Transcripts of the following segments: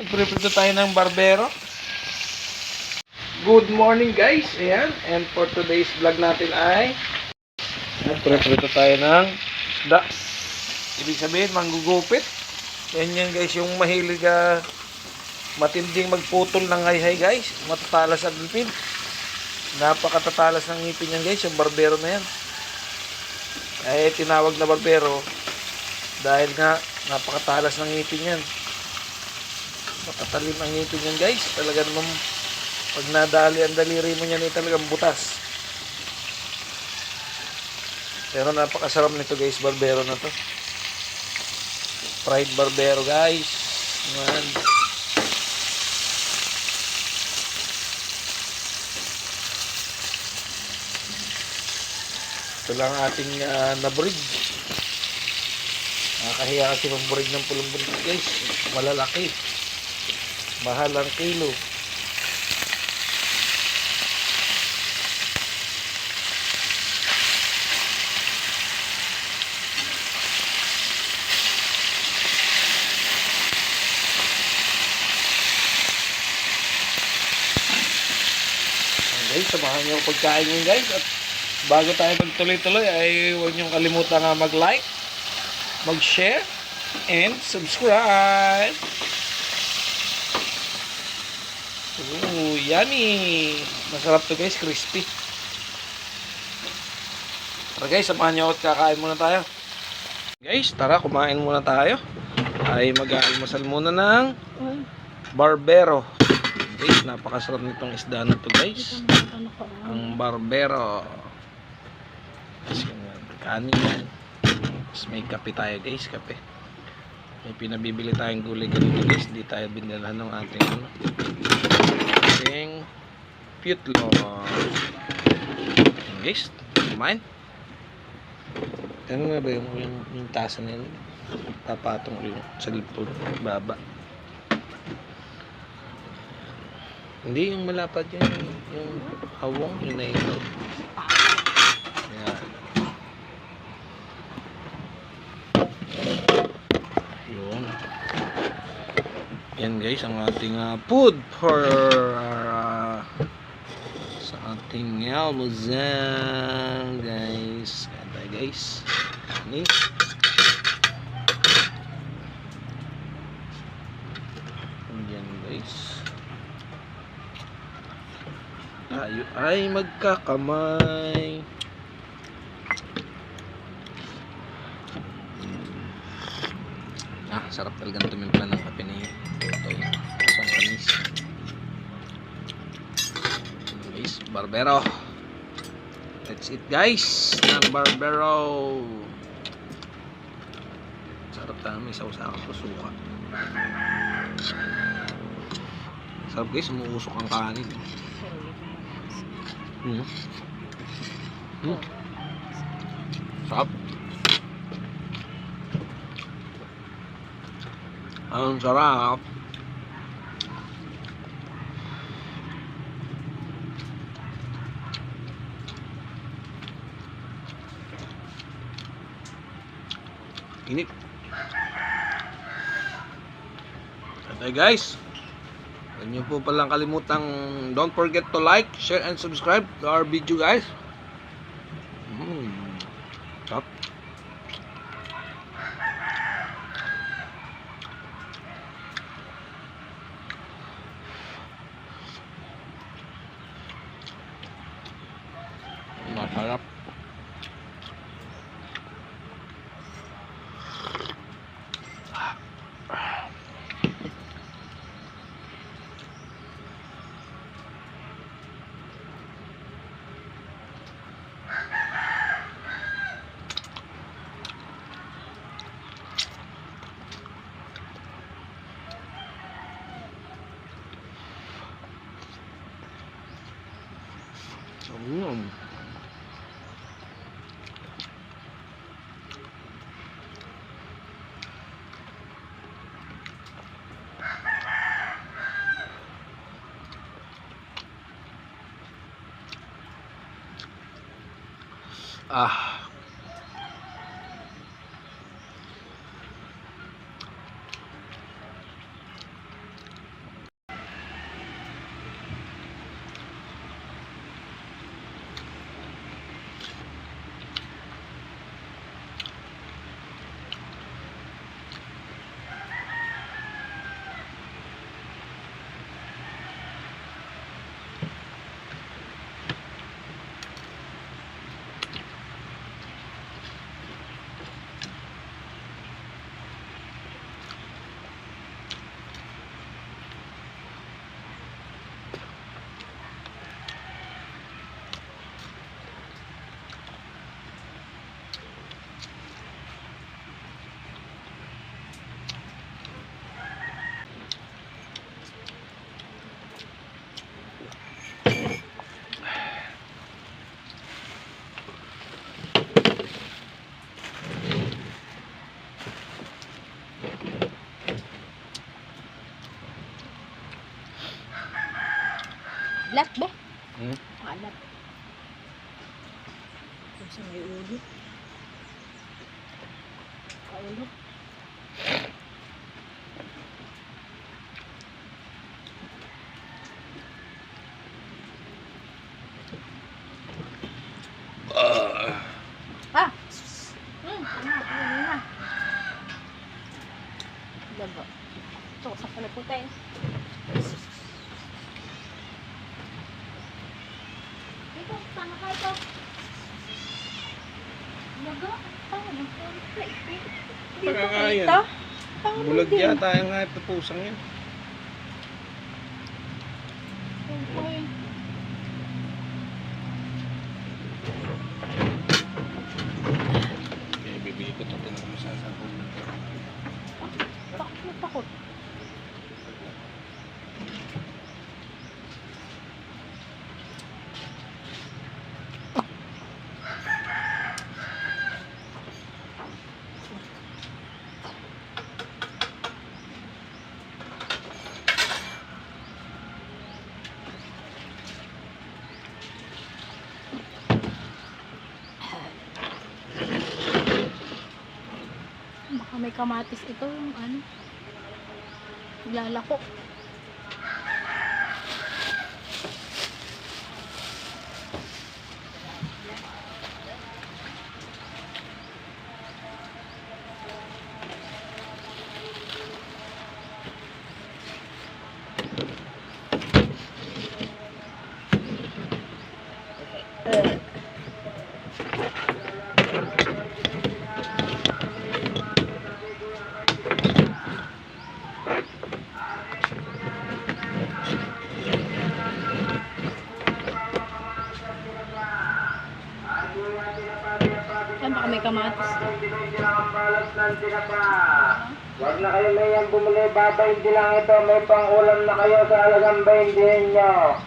Nagprepare tayo ng barbero. Good morning guys. Ayan. And for today's vlog natin ay nagprepare tayo ng isda. Ibig sabihin manggugupit. Yan guys, yung mahilig matinding magputol ng hayhay guys. Matatalas ang ngipin. Napakatatalas ng ngipin yan guys, yung barbero na yan. Ay tinawag na barbero dahil nga napakatalas ng ngipin yan. Makatalim ang ngipin yan guys. Talaga naman pag nadali ang daliri mo yan ay talagang butas. Pero napakasarap nito guys, barbero na to. Fried barbero guys. Yan. Ito lang ating naburig. Nakakahiya kasi maburig ng pulong-bulig guys. Malalaki. Mahal ang kilo. Guys, samahan niyo ang pagkain nyo guys. At bago tayo pagtuloy-tuloy ay huwag niyong kalimutan nga mag-like, mag-share, and subscribe. Ooh, yummy! Masarap to guys, crispy. Tara guys, samahan niyo at kakain muna tayo. Guys, tara kumain muna tayo. Ay mag-aalmusal muna ng barbero. Guys, napakasarap nitong isda na to guys. Ang barbero. Kasi kanin yan. Tapos may kape tayo guys, kape. May pinabibili tayong gulay ganito guys. Di tayo binilhan ng ating putlong. Guys, kumain. Ano nga ba yung tasa na yun? Papatong yung sa lipod, baba. Hindi yung malapad yung hawong, yung nainaw. Yan. Yun. Yan guys, ang ating food for sa ating almusal guys. Yan tayo guys. Kanin. Yan guys. Tayo ay magkakamay. Sarap talagang tumimpla ng kape ni Totoy. Asong kanis. Guys, barbero. That's it guys. Ng barbero. Sarap talaga, may sausakan ko suka. Sarap guys, umuusok ang kanin. Sarap. Ang sarap. Init. Okay guys, huwag niyo po palang kalimutang don't forget to like, share, and subscribe to our video guys. Stop. Masarap. Ah. Maalat ba? Hmm? Maalat. Kung sa may ulo. Kaulo. Ah! Ano na? Diba? Ito, sa pala po tayo. Ito, tanga ka ito. Laga? Tanga ng konti. Dito Tanga nga yan. kita. Tanga mo Bulag din. yata yung nga ito pusang yan. Okay. Okay, bibili ko ito. Tinan ko masasabog. Takot na takot. Baka may kamatis ito yung ano. Lalako. Yan, baka may kamatis. Huwag na kayo na yan bumili, babaindi lang ito. May pang-ulam na kayo sa alagang baindihin nyo.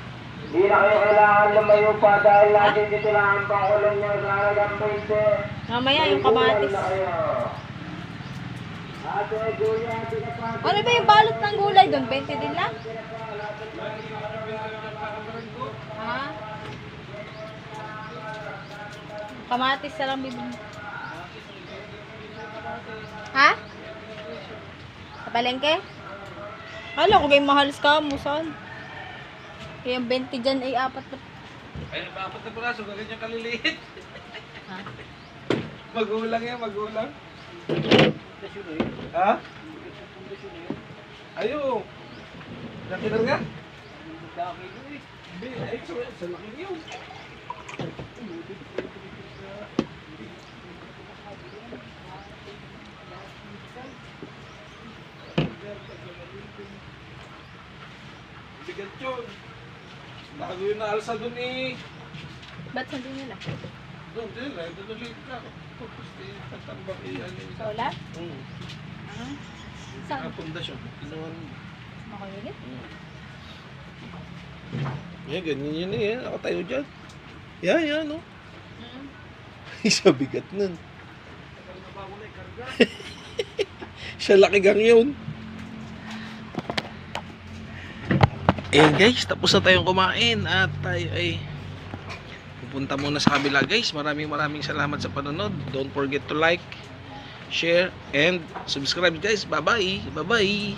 Hindi na kayo kailangan lumayo pa dahil natin dito lang ang pang-ulam nyo sa alagang baindi. Mamaya yung kamatis. Na kayo. Ate, Julia, di ka pa. Ano ba yung balot ng gulay doon? 20 din lang? Ha? Kamatis na lang bibili. Ha? Sa palengke? Alam ko kayong mahal ka mo, saan? Kaya yung 20 dyan ay 4 na. Ayun, apat na piraso. Ganyan kaliliit. Ha? Magulang yan, magulang. Ha? Ayo. Nakinar ka? Hindi, ay, sa laki yun. Bigat yun. Bago yun naalsa dun eh. Ba't sabi nila? Doon, doon ulit na. Tapos tatambak yan. Solar? Hmm. Ah. Saan? Pundasyon. Kinuhan. Ako ulit? Yeah, ganyan yun eh. Nakatayo dyan. Yan, no? Mm. Isa bigat nun. Siya laki gang yun. Guys, tapos na tayong kumain at tayo ay pupunta muna sa kabila guys. Maraming salamat sa panonood. Don't forget to like, share, and subscribe guys. Bye bye.